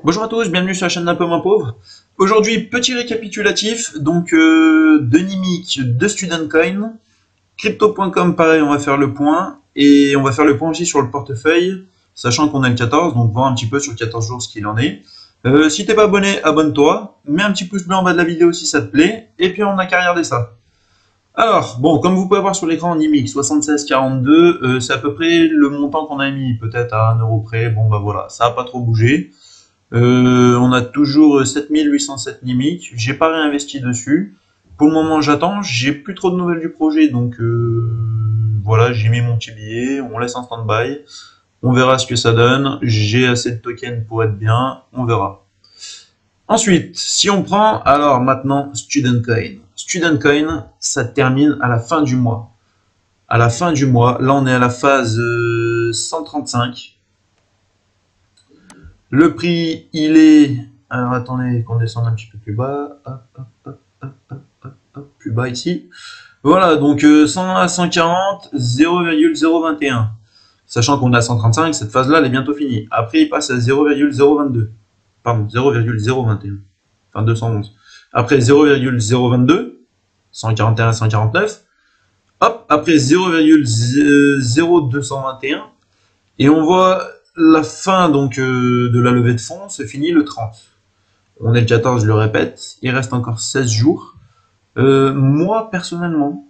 Bonjour à tous, bienvenue sur la chaîne d'un peu moins pauvre. Aujourd'hui, petit récapitulatif, donc de Nimic, de StudentCoin, Crypto.com, pareil, on va faire le point, et on va faire le point aussi sur le portefeuille, sachant qu'on est le 14, donc voir un petit peu sur 14 jours ce qu'il en est. Si t'es pas abonné, abonne-toi, mets un petit pouce bleu en bas de la vidéo si ça te plaît, et puis on n'a qu'à regarder ça. Alors, bon, comme vous pouvez voir sur l'écran, Nimic 76,42, c'est à peu près le montant qu'on a mis, peut-être à 1 € près, bon bah voilà, ça a pas trop bougé. On a toujours 7807 Nimic. J'ai pas réinvesti dessus. Pour le moment, j'attends. J'ai plus trop de nouvelles du projet, donc voilà, j'ai mis mon petit billet. On laisse en stand-by. On verra ce que ça donne. J'ai assez de tokens pour être bien. On verra. Ensuite, si on prend, alors maintenant, StudentCoin. StudentCoin, ça termine à la fin du mois. À la fin du mois, là, on est à la phase 135. Le prix, il est... Alors attendez qu'on descende un petit peu plus bas. Hop, hop, hop, hop, hop, hop, hop, plus bas ici. Voilà, donc 100 à 140, 0,021. Sachant qu'on est à 135, cette phase-là, elle est bientôt finie. Après, il passe à 0,022. Pardon, 0,021. Enfin, 211. Après 0,022, 141, 149. Hop, après 0,0221. Et on voit la fin donc de la levée de fonds se finit le 30. On est le 14, je le répète. Il reste encore 16 jours. Moi, personnellement,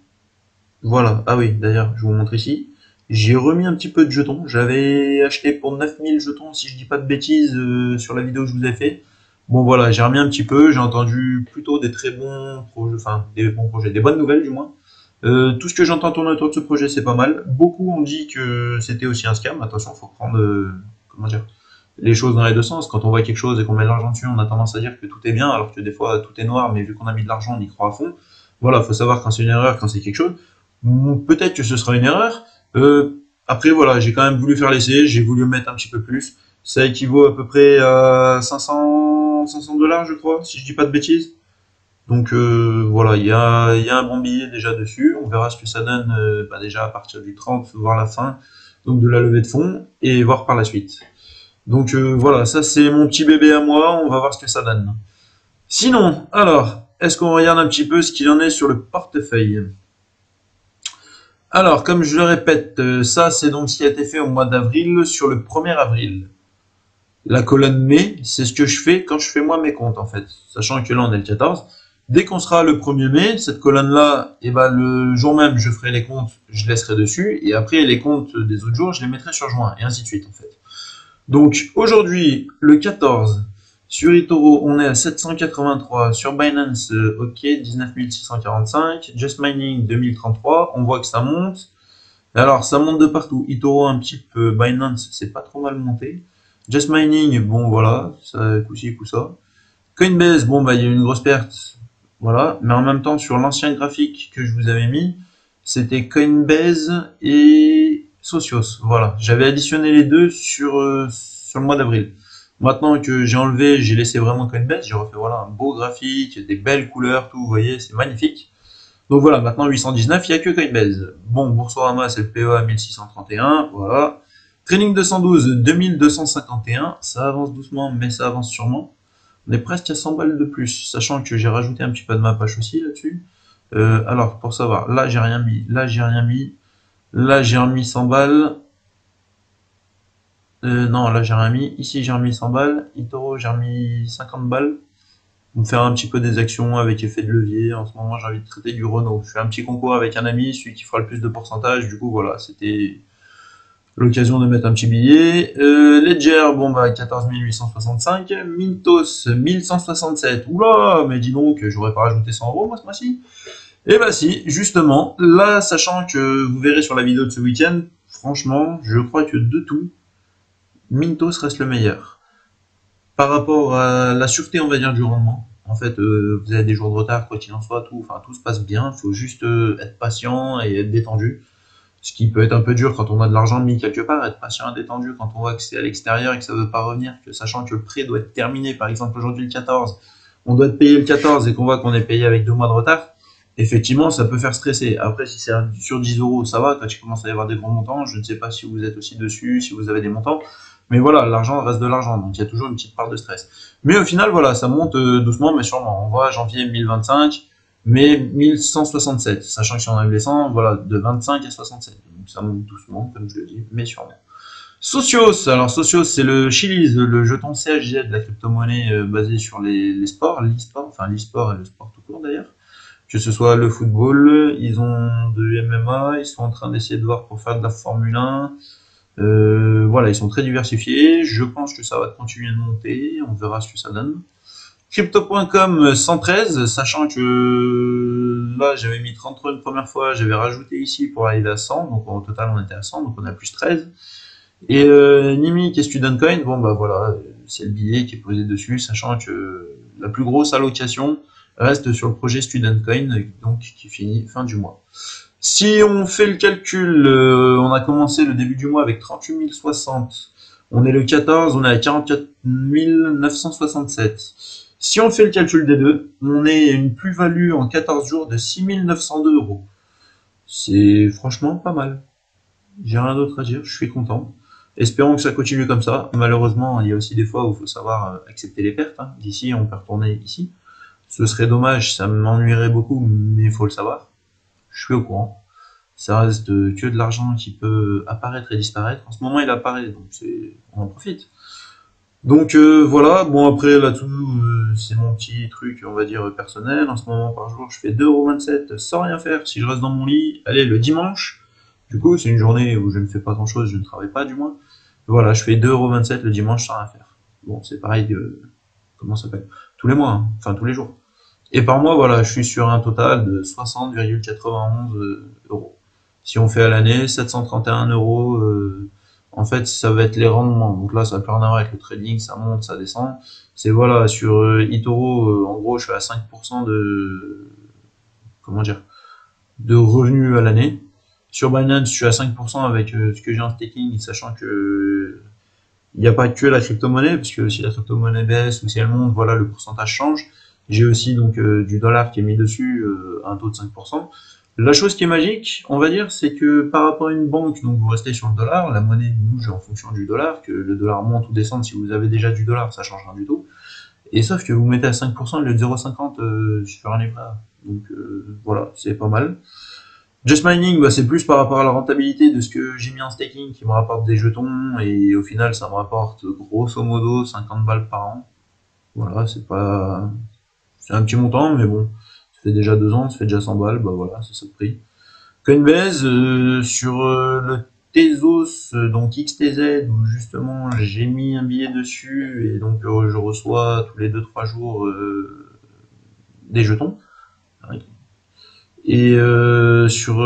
voilà. Ah oui, d'ailleurs, je vous montre ici. J'ai remis un petit peu de jetons. J'avais acheté pour 9000 jetons, si je dis pas de bêtises, sur la vidéo que je vous ai fait. Bon, voilà, j'ai remis un petit peu. J'ai entendu plutôt des très bons projets, enfin, des bons projets, des bonnes nouvelles du moins. Tout ce que j'entends tourner autour de ce projet, c'est pas mal. Beaucoup ont dit que c'était aussi un scam. Attention, faut prendre, comment dire, les choses dans les deux sens. Quand on voit quelque chose et qu'on met de l'argent dessus, on a tendance à dire que tout est bien, alors que des fois tout est noir, mais vu qu'on a mis de l'argent, on y croit à fond. Voilà, faut savoir quand c'est une erreur, quand c'est quelque chose. Peut-être que ce sera une erreur. Après, voilà, j'ai quand même voulu faire l'essai, j'ai voulu mettre un petit peu plus. Ça équivaut à peu près à 500 $, je crois, si je dis pas de bêtises. Donc voilà, il y a un bon billet déjà dessus. On verra ce que ça donne déjà à partir du 30, voir la fin donc de la levée de fonds et voir par la suite. Donc voilà, ça c'est mon petit bébé à moi. On va voir ce que ça donne. Sinon, alors, est-ce qu'on regarde un petit peu ce qu'il en est sur le portefeuille? Alors, comme je le répète, ça c'est donc ce qui a été fait au mois d'avril sur le 1er avril. La colonne mai, c'est ce que je fais quand je fais moi mes comptes en fait. Sachant que là on est le 14. Dès qu'on sera le 1er mai, cette colonne-là, et ben, le jour même, je ferai les comptes, je laisserai dessus, et après, les comptes des autres jours, je les mettrai sur juin, et ainsi de suite, en fait. Donc, aujourd'hui, le 14, sur eToro, on est à 783, sur Binance, ok, 19 645, Just Mining, 2033, on voit que ça monte. Alors, ça monte de partout, eToro un petit peu, Binance, c'est pas trop mal monté. Just Mining, bon, voilà, ça, coup-ci, coup-ça. Coinbase, bon, bah, il y a eu une grosse perte, voilà, mais en même temps, sur l'ancien graphique que je vous avais mis, c'était Coinbase et Socios. Voilà, j'avais additionné les deux sur le mois d'avril. Maintenant que j'ai enlevé, j'ai laissé vraiment Coinbase, j'ai refait voilà, un beau graphique, des belles couleurs, tout, vous voyez, c'est magnifique. Donc voilà, maintenant 819, il n'y a que Coinbase. Bon, Boursorama, c'est le PEA 1631, voilà. Training 212, 2251, ça avance doucement, mais ça avance sûrement. On est presque à 100 balles de plus, sachant que j'ai rajouté un petit peu de ma page aussi là-dessus. Alors, pour savoir, là j'ai rien mis, là j'ai rien mis, là j'ai remis 100 balles. Non, là j'ai rien mis, ici j'ai remis 100 balles, eToro j'ai remis 50 balles. Pour me faire un petit peu des actions avec effet de levier. En ce moment, j'ai envie de traiter du Renault. Je fais un petit concours avec un ami, celui qui fera le plus de pourcentage. Du coup, voilà, c'était l'occasion de mettre un petit billet. Ledger, bon bah 14 865. Mintos, 1167. Oula, mais dis donc, j'aurais pas rajouté 100 € moi ce mois-ci. Et bah si, justement, là, sachant que vous verrez sur la vidéo de ce week-end, franchement, je crois que de tout, Mintos reste le meilleur. Par rapport à la sûreté, on va dire, du rendement. En fait, vous avez des jours de retard, quoi qu'il en soit, tout se passe bien. Il faut juste être patient et être détendu. Ce qui peut être un peu dur quand on a de l'argent mis quelque part, être patient et détendu quand on voit que c'est à l'extérieur et que ça ne veut pas revenir, que sachant que le prêt doit être terminé, par exemple aujourd'hui le 14, on doit être payé le 14 et qu'on voit qu'on est payé avec 2 mois de retard, effectivement ça peut faire stresser. Après si c'est sur 10 € ça va, quand il commence à y avoir des gros montants, je ne sais pas si vous êtes aussi dessus, si vous avez des montants, Mais voilà, l'argent reste de l'argent, donc il y a toujours une petite part de stress. Mais au final, voilà, ça monte doucement, mais sûrement. On voit janvier 1025, mai 1167, sachant que si on enlève les 100, voilà, de 25 à 67. Donc ça monte doucement, comme je le dis, mais sûrement. Socios, alors Socios, c'est le Chiliz, le jeton CHZ de la crypto-monnaie basé sur les sports, l'e-sport, enfin l'e-sport et le sport tout court d'ailleurs. Que ce soit le football, ils ont de MMA, ils sont en train d'essayer de voir pour faire de la Formule 1. Voilà, ils sont très diversifiés. Je pense que ça va continuer de monter. On verra ce que ça donne. Crypto.com 113, sachant que là j'avais mis 33 une première fois, j'avais rajouté ici pour arriver à 100, donc au total on était à 100, donc on a plus 13. Et Nimi qui est Student Coin, bon bah voilà, c'est le billet qui est posé dessus, sachant que la plus grosse allocation reste sur le projet Student Coin, donc qui finit fin du mois. Si on fait le calcul, on a commencé le début du mois avec 38 060, on est le 14, on est à 44 967. Si on fait le calcul des deux, on est une plus-value en 14 jours de 6 902 euros. C'est franchement pas mal. J'ai rien d'autre à dire, je suis content. Espérons que ça continue comme ça. Malheureusement, il y a aussi des fois où il faut savoir accepter les pertes. D'ici, on peut retourner ici. Ce serait dommage, ça m'ennuierait beaucoup, mais il faut le savoir. Je suis au courant. Ça reste que de l'argent qui peut apparaître et disparaître. En ce moment, il apparaît, donc on en profite. Donc voilà, bon après là-tout, c'est mon petit truc, on va dire, personnel. En ce moment, par jour, je fais 2,27 € sans rien faire. Si je reste dans mon lit, allez, le dimanche, du coup, c'est une journée où je ne fais pas grand-chose, je ne travaille pas du moins. Voilà, je fais 2,27 € le dimanche sans rien faire. Bon, c'est pareil que, comment ça s'appelle? Tous les mois, hein. Enfin tous les jours. Et par mois, voilà, je suis sur un total de 60,91 euros. Si on fait à l'année, 731 euros, en fait, ça va être les rendements. Donc là, ça n'a plus rien à voir avec le trading, ça monte, ça descend. C'est voilà, sur eToro, en gros, je suis à 5% de, comment dire, de revenus à l'année. Sur Binance, je suis à 5% avec ce que j'ai en staking, sachant que il n'y a pas que la crypto-monnaie, parce que si la crypto-monnaie baisse ou si elle monte, voilà, le pourcentage change. J'ai aussi donc du dollar qui est mis dessus, un taux de 5%. La chose qui est magique, on va dire, c'est que par rapport à une banque, donc vous restez sur le dollar, la monnaie bouge en fonction du dollar, que le dollar monte ou descende, si vous avez déjà du dollar, ça change rien du tout. Et sauf que vous mettez à 5% au lieu de 0,50 sur un livret A. Donc voilà, c'est pas mal. Just Mining, bah, c'est plus par rapport à la rentabilité de ce que j'ai mis en staking qui me rapporte des jetons, et au final ça me rapporte grosso modo 50 balles par an. Voilà, c'est pas... C'est un petit montant, mais bon, ça fait déjà 2 ans, ça fait déjà 100 balles, bah voilà, c'est ça le prix. Coinbase, sur le Tezos, donc XTZ, où justement j'ai mis un billet dessus, et donc je reçois tous les 2-3 jours des jetons. Et sur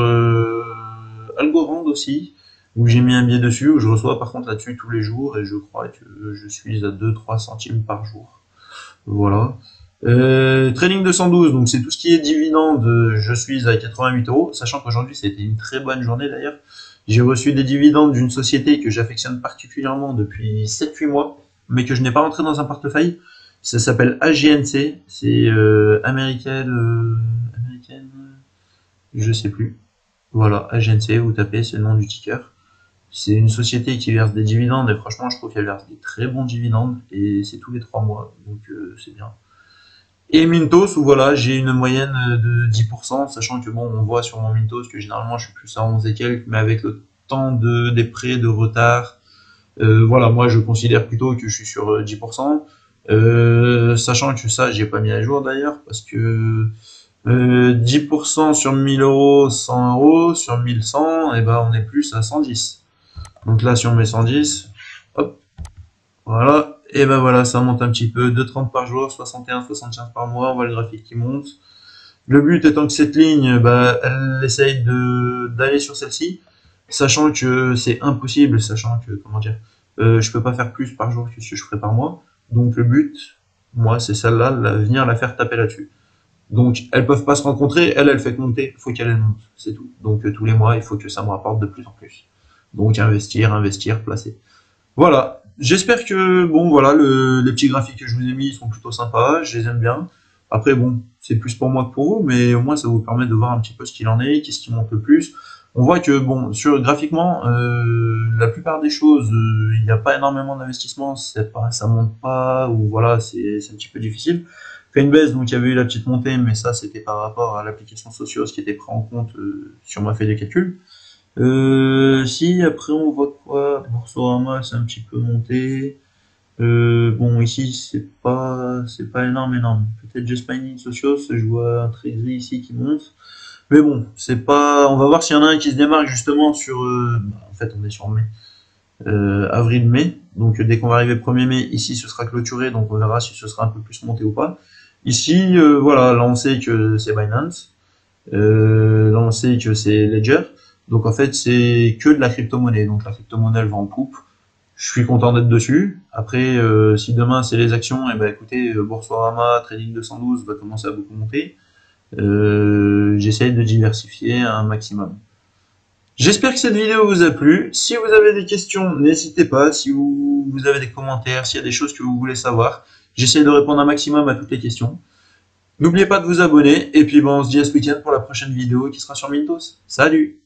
Algorand aussi, où j'ai mis un billet dessus, où je reçois par contre là-dessus tous les jours, et je crois que je suis à 2-3 centimes par jour. Voilà. Trading 212, donc c'est tout ce qui est dividende, je suis à 88 euros, sachant qu'aujourd'hui c'était une très bonne journée d'ailleurs. J'ai reçu des dividendes d'une société que j'affectionne particulièrement depuis 7-8 mois, mais que je n'ai pas rentré dans un portefeuille. Ça s'appelle AGNC, c'est américaine, je sais plus. Voilà, AGNC, vous tapez, c'est le nom du ticker. C'est une société qui verse des dividendes, et franchement je trouve qu'elle verse des très bons dividendes, et c'est tous les 3 mois, donc c'est bien. Et Mintos, où voilà, j'ai une moyenne de 10%, sachant que bon, on voit sur mon Mintos que généralement je suis plus à 11 et quelques, mais avec le temps des prêts de retard, voilà, moi je considère plutôt que je suis sur 10%, sachant que ça, j'ai pas mis à jour d'ailleurs, parce que 10% sur 1000 euros, 100 euros, sur 1100, et ben on est plus à 110. Donc là, si on met 110, hop, voilà. Et ben voilà, ça monte un petit peu, 2,30 par jour, 61, 75 par mois, on voit le graphique qui monte. Le but étant que cette ligne, bah, elle essaye d'aller sur celle-ci, sachant que c'est impossible, sachant que, comment dire, je peux pas faire plus par jour que ce que je ferais par mois. Donc le but, moi, c'est celle-là, venir la faire taper là-dessus. Donc elles peuvent pas se rencontrer, elle fait que monter, il faut qu'elle monte, c'est tout. Donc tous les mois, il faut que ça me rapporte de plus en plus. Donc investir, placer. Voilà, j'espère que, bon, voilà, les petits graphiques que je vous ai mis sont plutôt sympas, je les aime bien. Après, bon, c'est plus pour moi que pour vous, mais au moins ça vous permet de voir un petit peu ce qu'il en est, qu'est-ce qui monte le plus. On voit que bon, graphiquement, la plupart des choses, il n'y a pas énormément d'investissement, ça monte pas, ou voilà, c'est un petit peu difficile. Coinbase, donc il y avait eu la petite montée, mais ça c'était par rapport à l'application Socios qui était pris en compte sur ma feuille de calcul. Si après on voit quoi, Boursorama c'est un petit peu monté. Bon ici c'est pas énorme. Peut-être Just Mining Socios, je vois un trait gris ici qui monte. Mais bon, c'est pas. On va voir s'il y en a un qui se démarque justement sur. En fait, on est sur mai. Avril-mai. Donc dès qu'on va arriver 1er mai, ici ce sera clôturé, donc on verra si ce sera un peu plus monté ou pas. Ici, voilà, là on sait que c'est Binance. Là on sait que c'est Ledger. Donc en fait c'est que de la crypto-monnaie. Donc la crypto-monnaie elle va en poupe. Je suis content d'être dessus. Après, si demain c'est les actions, et ben écoutez, Boursorama, Trading 212 va commencer à beaucoup monter. J'essaye de diversifier un maximum. J'espère que cette vidéo vous a plu. Si vous avez des questions, n'hésitez pas. Si vous avez des commentaires, s'il y a des choses que vous voulez savoir, j'essaie de répondre un maximum à toutes les questions. N'oubliez pas de vous abonner. Et puis bon, on se dit à ce week-end pour la prochaine vidéo qui sera sur Mintos. Salut!